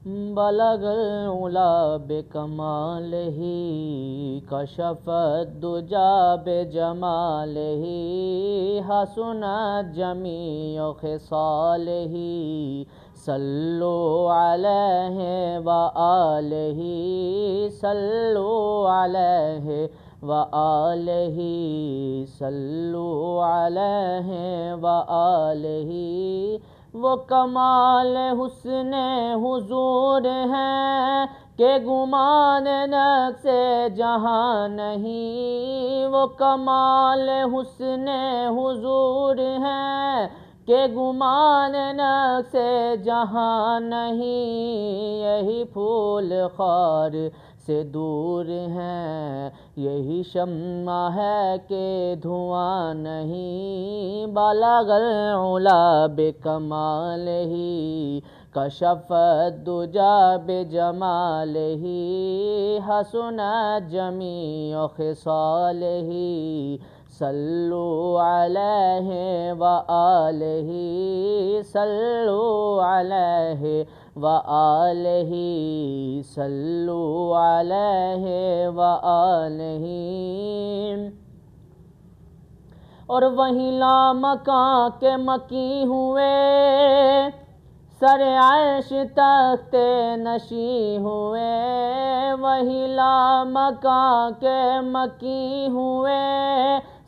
بلغ العلا بکمالہ کشف الدجا بجمالہ حسنت جمیع خصالہ صلو علیہ وآلہ صلو علیہ وآلہ صلو علیہ وآلہ وہ کمال حسن حضور ہے کہ گمان نقص جہاں نہیں، وہ کمال حسن حضور ہے کہ گمان نقص جہاں نہیں، یہی پھول خار سے دور ہیں، یہی شمع ہے کہ دھواں نہیں، بلغ العلا بکمالہ کشف الدجا بجمالہ حسنت جمیع خصالہ صلو علیہ وآلہ صلو علیہ وآلہ صلو علیہ وآلہ۔ اور وہیں لامکاں کے مکی ہوئے، سر عرش تخت نشیں ہوئے، وہیں لامکاں کے مکی ہوئے،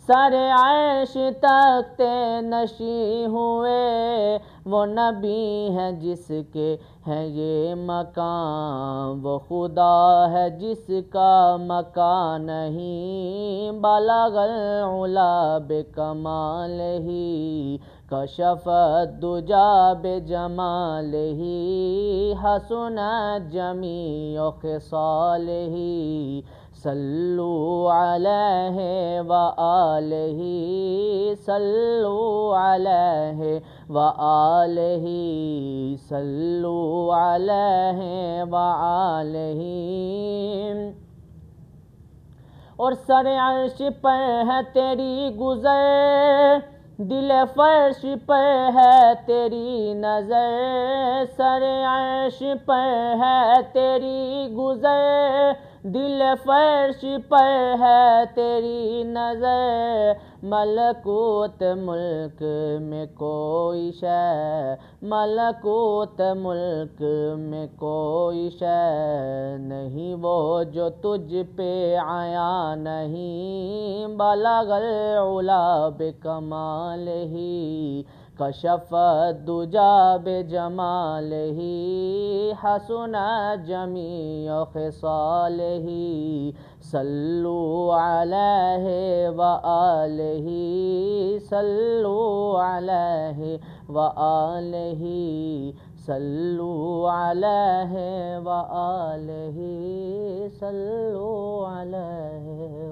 سر عرش تخت نشیں ہوئے، وہ نبی ہیں جس کے ہے یہ مقام، وہ خدا ہے جس کا مکان نہیں، بلغ العلا بکمالہ کشف الدجا بجمالہ حسنت جمیع خصالہ صلو علیہ وآلہ صلو علیہ وآلہ صلو علیہ وآلہ۔ اور سر عرش پر ہے تیری گزر، دل فرش پر ہے تیری نظر، سر عرش پر ہے تیری گزر، دل فرش پر ہے تیری نظر، ملکوت ملک میں کوئی شے، ملکوت ملک میں کوئی شے نہیں وہ جو تجھ پہ عیاں نہیں، بلغ العلا بکمالہ کشف الدجا بجمالہ حسنت جمیع خصالہ صلو علیہ وآلہ صلو علیہ وآلہ صلو علیہ وآلہ صلو علیہ